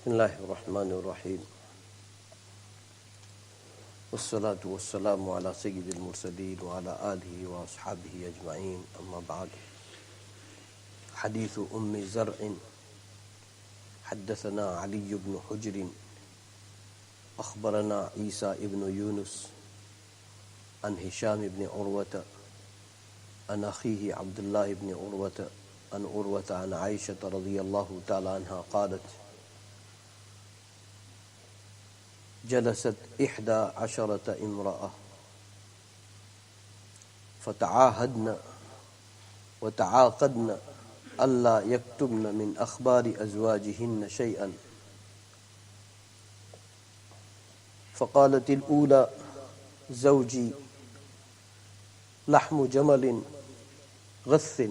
بسم الله الرحمن الرحيم والصلاة والسلام على سيد المرسلين وعلى آله وأصحابه أجمعين أما بعد حديث أم زرع حدثنا علي بن حجر أخبرنا عيسى بن يونس عن هشام بن عروة عن أخيه عبد الله بن عروة عن عائشة رضي الله تعالى عنها قالت جلست 11 امرأة فتعاهدن وتعاقدن ألا يكتبن من أخبار أزواجهن شيئا فقالت الأولى زوجي لحم جمل غث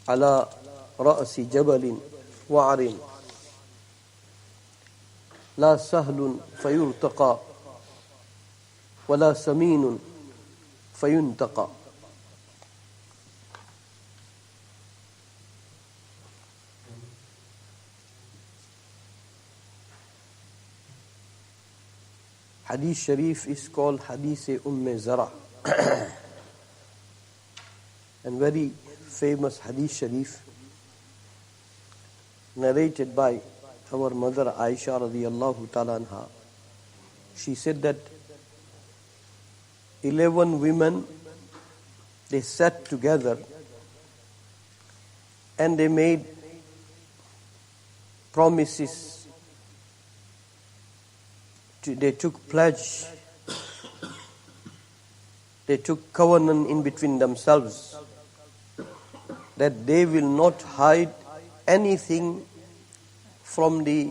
على رأس جبل وعر لا سهل فيرتقى ولا سمين فينتقى. Hadith Sharif is called Hadith Zara and very famous Hadith Sharif narrated by our mother Aisha radiyallahu ta'ala anha. She said that 11 women, they sat together and they made promises. They took pledge. They took covenant in between themselves that they will not hide anything from the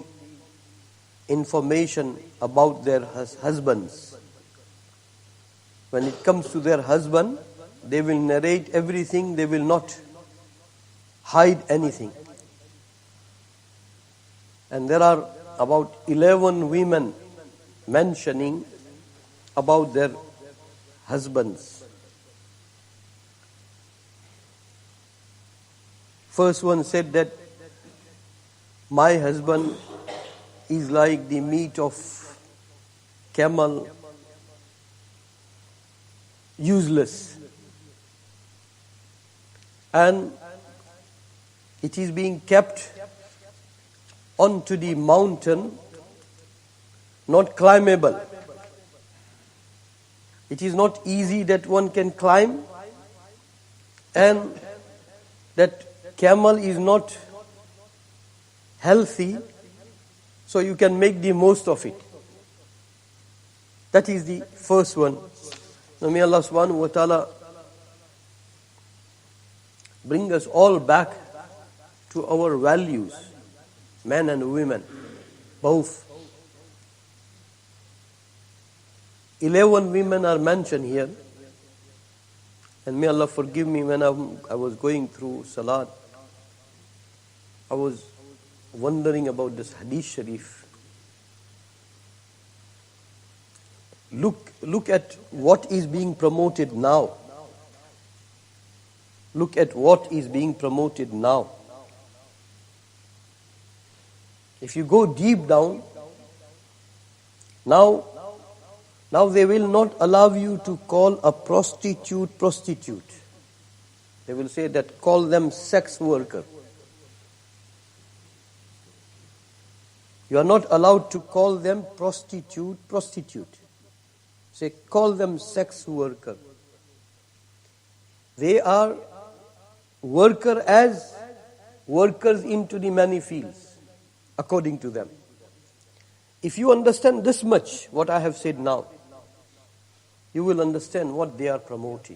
information about their husbands. When it comes to their husband, they will narrate everything, they will not hide anything. And there are about 11 women mentioning about their husbands. First one said that my husband is like the meat of camel, useless. And it is being kept onto the mountain, not climbable. It is not easy that one can climb, and that camel is not healthy, so you can make the most of it. That is the first one. Now may Allah subhanahu wa ta'ala bring us all back to our values, men and women, both. 11 women are mentioned here, and may Allah forgive me, when I was going through Salat, I was wondering about this Hadith Sharif. Look at what is being promoted now. Look at what is being promoted now. If you go deep down, now they will not allow you to call a prostitute. They will say that call them sex worker. You are not allowed to call them prostitute. Say, call them sex worker. They are workers into the many fields, according to them. If you understand this much, what I have said now, you will understand what they are promoting.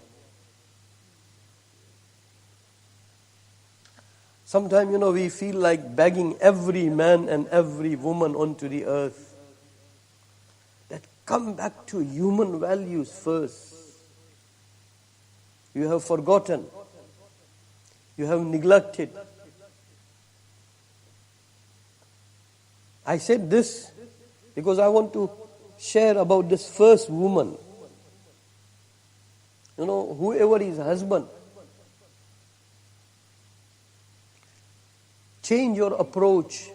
Sometimes, we feel like begging every man and every woman onto the earth that come back to human values first. You have forgotten. You have neglected. I said this because I want to share about this first woman. Whoever is husband, change your approach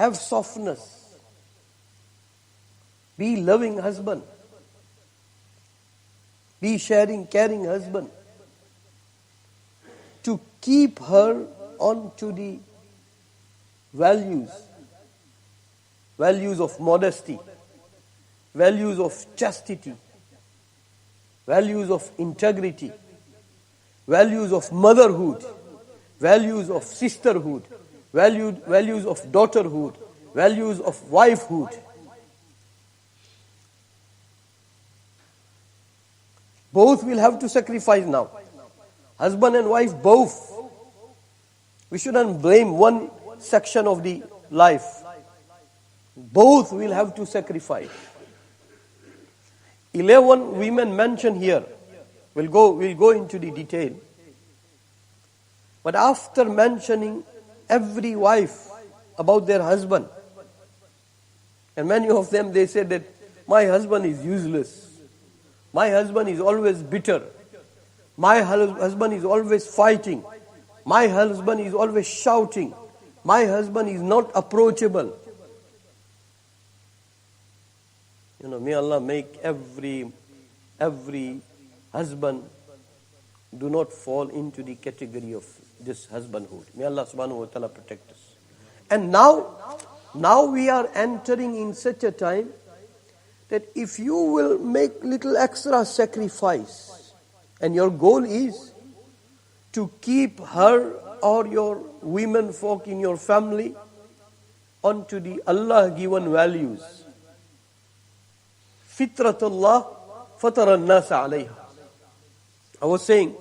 have softness, be loving husband, be sharing, caring husband, to keep her on to the values of modesty, values of chastity, values of integrity, values of motherhood, values of sisterhood, values of daughterhood, values of wifehood. Both will have to sacrifice now. Husband and wife both. We shouldn't blame one section of the life. Both will have to sacrifice. 11 women mentioned here. We'll go into the detail. But after mentioning every wife about their husband, and many of them, they said that my husband is useless. My husband is always bitter. My husband is always fighting. My husband is always shouting. My husband is not approachable. May Allah make every husband do not fall into the category of this husbandhood. May Allah subhanahu wa ta'ala protect us. And now we are entering in such a time that if you will make little extra sacrifice, and your goal is to keep her or your women folk in your family onto the Allah given values. Fitratullah fatara an-nasa alayha. I was saying,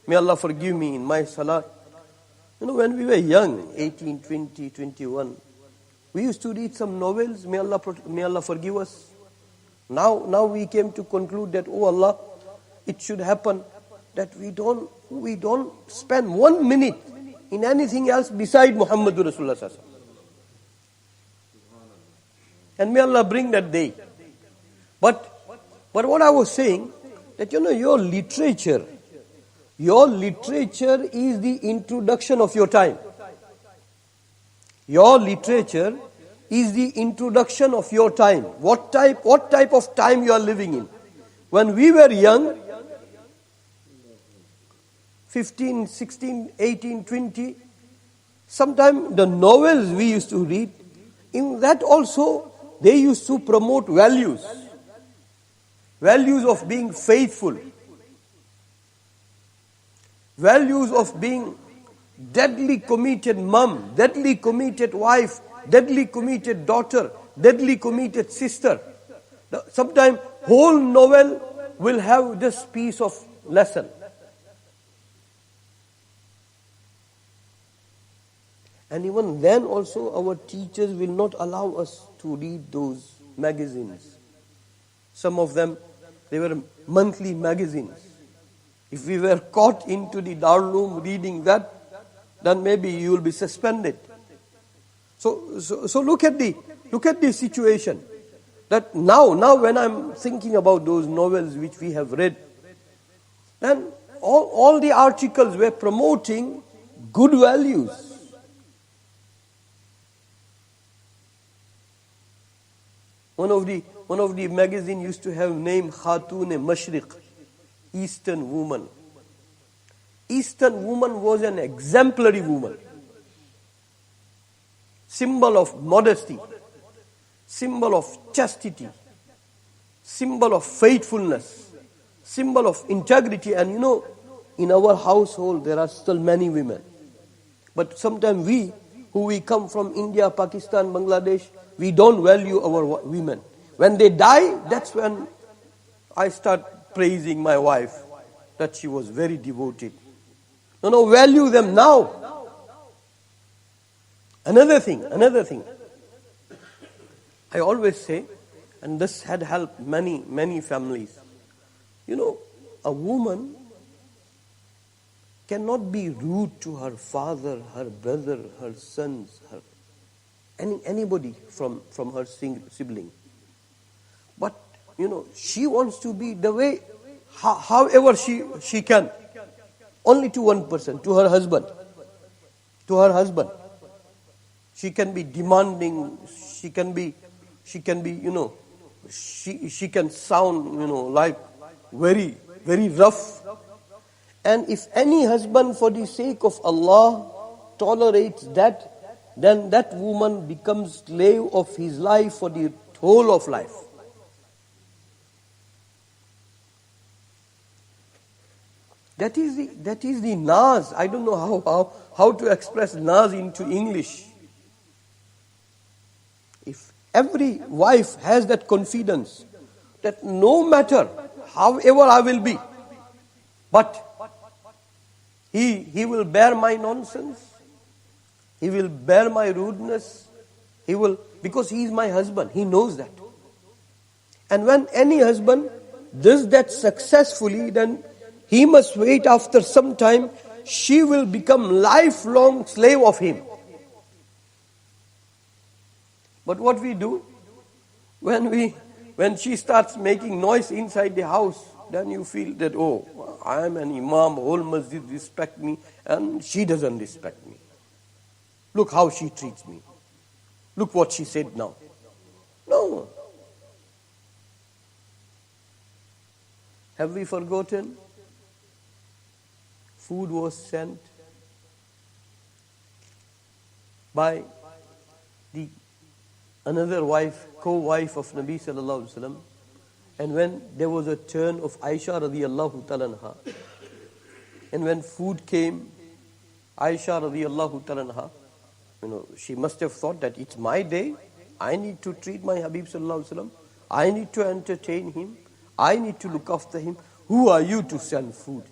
may Allah forgive me in my salat. When we were young, 18, 20, 21, we used to read some novels. May Allah forgive us. Now we came to conclude that, oh Allah, it should happen that we don't spend 1 minute in anything else beside Muhammadur Rasulullah sallallahu alaihi wasallam. And may Allah bring that day. But what I was saying, that your literature is the introduction of your time. Your literature is the introduction of your time. What type of time you are living in. When we were young, 15, 16, 18, 20, sometimes the novels we used to read, in that also they used to promote values. Values of being faithful. Values of being deadly committed mom, deadly committed wife, deadly committed daughter, deadly committed sister. Sometimes whole novel will have this piece of lesson. And even then also our teachers will not allow us to read those magazines. Some of them, they were monthly magazines. If we were caught into the darloom reading that, then maybe you will be suspended. So look at the situation. That now when I'm thinking about those novels which we have read, then all the articles were promoting good values. One of the magazine used to have name Khatun-e-Mashriq, Eastern woman. Eastern woman was an exemplary woman. Symbol of modesty, symbol of chastity, symbol of faithfulness, symbol of integrity. And in our household there are still many women. But sometimes we come from India, Pakistan, Bangladesh, we don't value our women. When they die, that's when I start praising my wife, that she was very devoted. No, value them now. Another thing. I always say, and this had helped many families. A woman cannot be rude to her father, her brother, her sons, anybody from her sibling. But, she wants to be the way, however she can. Only to one person, to her husband. She can be demanding, she can be, she can sound, like very, very rough. And if any husband for the sake of Allah tolerates that, then that woman becomes slave of his life for the whole of life. That is the naz. I don't know how to express naz into English. If every wife has that confidence that no matter however I will be, but he will bear my nonsense, he will bear my rudeness, because he is my husband, he knows that. And when any husband does that successfully, then he must wait after some time, she will become lifelong slave of him. But what we do, when she starts making noise inside the house, then you feel that, oh, I am an imam, whole masjid respect me, and she doesn't respect me. Look how she treats me. Look what she said now. No. Have we forgotten? Food was sent by the another wife, co-wife of Nabi sallallahu alaihi wasallam, and when there was a turn of Aisha radiyallahu ta'ala anha, and when food came, Aisha radiyallahu ta'ala anha, she must have thought that it's my day, I need to treat my Habib sallallahu alaihi wasallam, I need to entertain him, I need to look after him. Who are you to send food?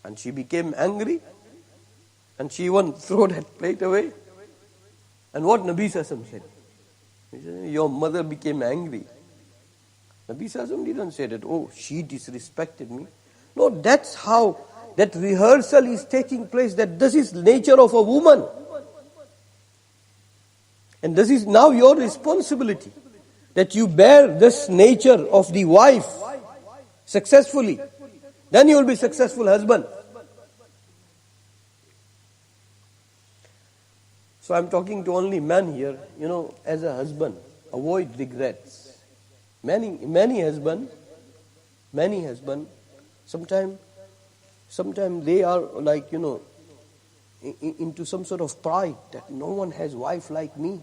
And she became angry, and she even threw that plate away. And what Nabi Sassam said? He said, your mother became angry. Nabi Sassam didn't say that, oh, she disrespected me. No, that's how that rehearsal is taking place, that this is nature of a woman. And this is now your responsibility, that you bear this nature of the wife successfully. Then you will be successful husband. So I'm talking to only men here. As a husband, avoid regrets. Many husband, sometimes they are like, into some sort of pride that no one has wife like me.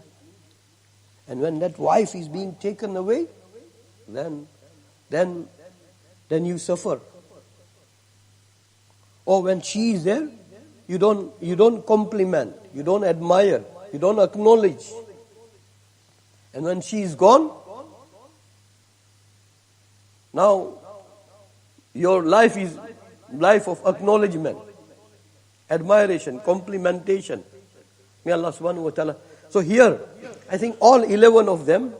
And when that wife is being taken away, then you suffer. Or when she is there, you don't compliment, you don't admire, you don't acknowledge. And when she is gone, now your life is life of acknowledgement, admiration, complimentation. May Allah subhanahu wa ta'ala. So here, I think all 11 of them,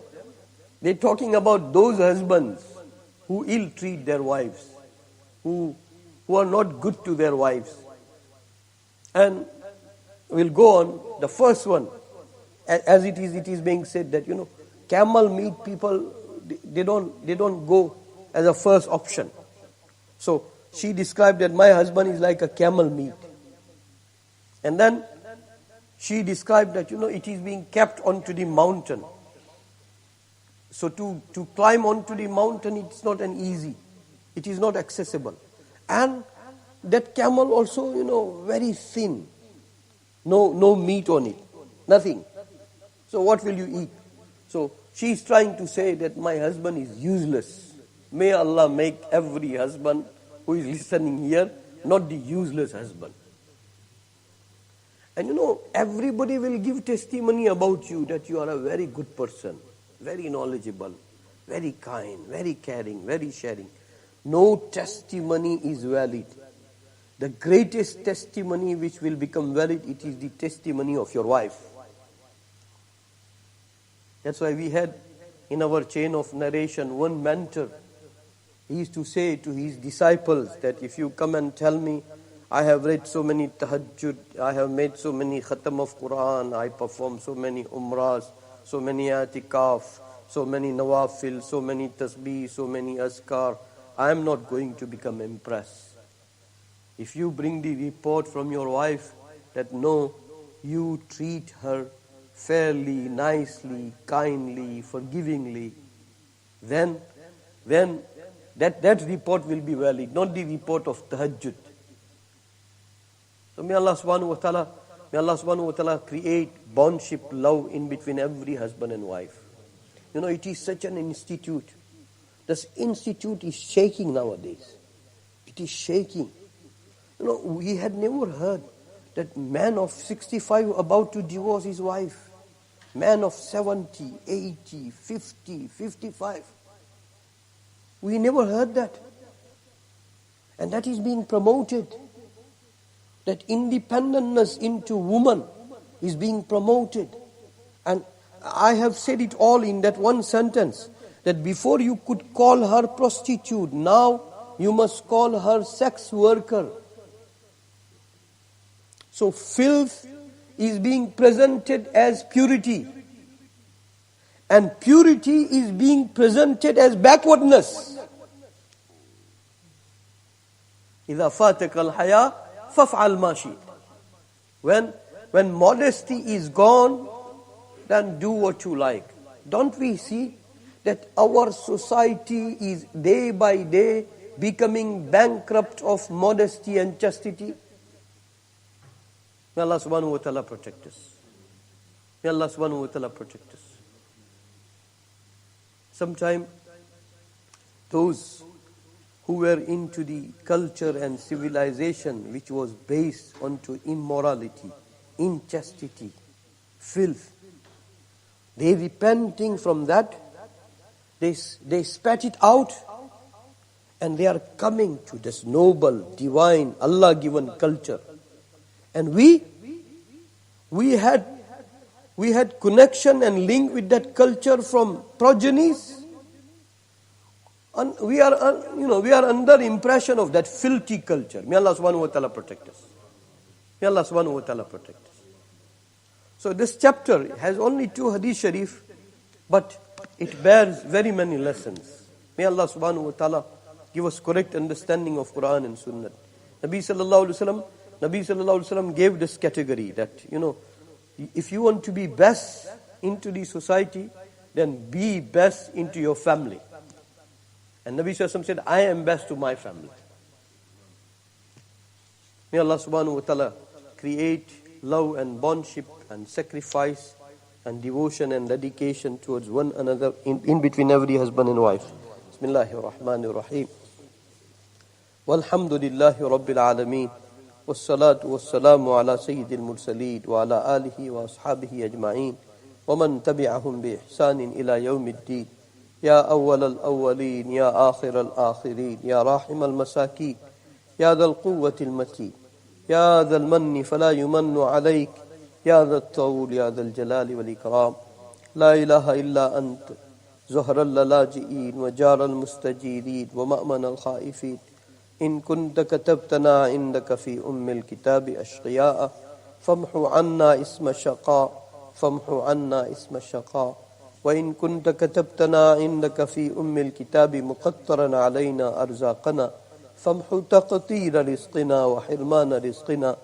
they're talking about those husbands who ill-treat their wives, who are not good to their wives. And we'll go on. The first one, as it is being said that, camel meat people, they don't go as a first option. So she described that my husband is like a camel meat. And then she described that, it is being kept onto the mountain. So to climb onto the mountain, it's not an easy. It is not accessible. And that camel also, very thin. No meat on it. Nothing. So what will you eat? So she is trying to say that my husband is useless. May Allah make every husband who is listening here not the useless husband. And everybody will give testimony about you that you are a very good person, very knowledgeable, very kind, very caring, very sharing. No testimony is valid. The greatest testimony which will become valid, it is the testimony of your wife. That's why we had in our chain of narration one mentor. He used to say to his disciples that if you come and tell me, I have read so many tahajjud, I have made so many khatam of Quran, I performed so many umrahs, so many atikaf, so many nawafil, so many tasbih, so many azkar, I am not going to become impressed. If you bring the report from your wife that no, you treat her fairly, nicely, kindly, forgivingly, then that report will be valid, not the report of tahajjud. So may Allah subhanahu wa ta'ala create bondship, love in between every husband and wife. You know, it is such an institute. This institute is shaking nowadays. It is shaking. You know, we had never heard that man of 65 about to divorce his wife. Man of 70, 80, 50, 55. We never heard that. And that is being promoted. That independentness into woman is being promoted. And I have said it all in that one sentence, that before you could call her prostitute, now you must call her sex worker. So filth is being presented as purity. And purity is being presented as backwardness. إِذَا فَاتَكَ الْحَيَاءُ فَافْعَلْ مَا شِئْتَ. When modesty is gone, then do what you like. Don't we see that our society is day by day becoming bankrupt of modesty and chastity? May Allah subhanahu wa ta'ala protect us. May Allah subhanahu wa ta'ala protect us. Sometimes those who were into the culture and civilization which was based onto immorality, inchastity, filth, they repenting from that, they spat it out, and they are coming to this noble, divine, Allah-given culture. And we had connection and link with that culture from progenies. And we are under impression of that filthy culture. May Allah subhanahu wa ta'ala protect us. May Allah subhanahu wa ta'ala protect us. So this chapter has only 2 hadith sharif, but it bears very many lessons. May Allah subhanahu wa ta'ala give us correct understanding of Quran and Sunnah. Nabi sallallahu alaihi wasallam gave this category that, if you want to be best into the society, then be best into your family. And Nabi sallallahu alaihi wasallam said, I am best to my family. May Allah subhanahu wa ta'ala create love and bondship and sacrifice and devotion and dedication towards one another in between every husband and wife. Bismillahir Rahmanir Rahim. Walhamdulillahi Rabbil Alameen. والصلاة والسلام على سيد المرسلين وعلى آله وأصحابه أجمعين ومن تبعهم بإحسان إلى يوم الدين. يا أول الأولين يا آخر الآخرين يا راحم المساكين يا ذا القوة المتين يا ذا المن فلا يمن عليك يا ذا الطول يا ذا الجلال والإكرام. لا إله إلا أنت زهر اللاجئين وجار المستجيرين ومأمن الخائفين. إن كنت كتبتنا عندك في الكتاب أشقياء فامحو عنا اسم الشقاء وإن كنت كتبتنا عندك في الكتاب مقترا علينا أرزاقنا فامحو تقطير رزقنا وحرمان رزقنا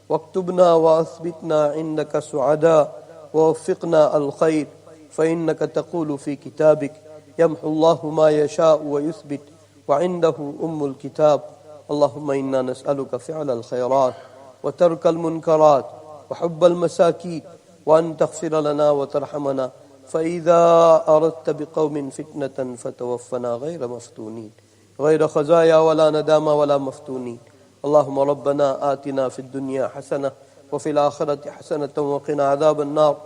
واكتبنا وأثبتنا عندك سعداء ووفقنا الخير فإنك تقول في كتابك يمحو الله ما يشاء ويثبت وعنده الكتاب. اللهم إنا نسألك فعل الخيرات وترك المنكرات وحب المساكين وأن تغفر لنا وترحمنا فإذا أردت بقوم فتنة فتوفنا غير مفتونين غير خزايا ولا ندامة ولا مفتونين. اللهم ربنا آتنا في الدنيا حسنة وفي الآخرة حسنة وقنا عذاب النار.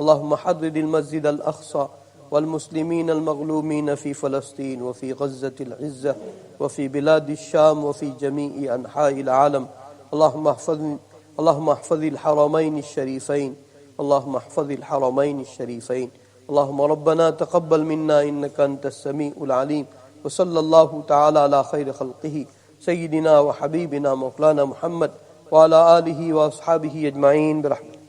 اللهم حرر المسجد الأقصى والمسلمين المغلومين في فلسطين وفي غزة العزة وفي بلاد الشام وفي جميع أنحاء العالم. اللهم احفظ الحرمين الشريفين. اللهم ربنا تقبل منا إنك أنت السميع العليم. وصلى الله تعالى على خير خلقه سيدنا وحبيبنا مولانا محمد وعلى آله وأصحابه أجمعين برحمته.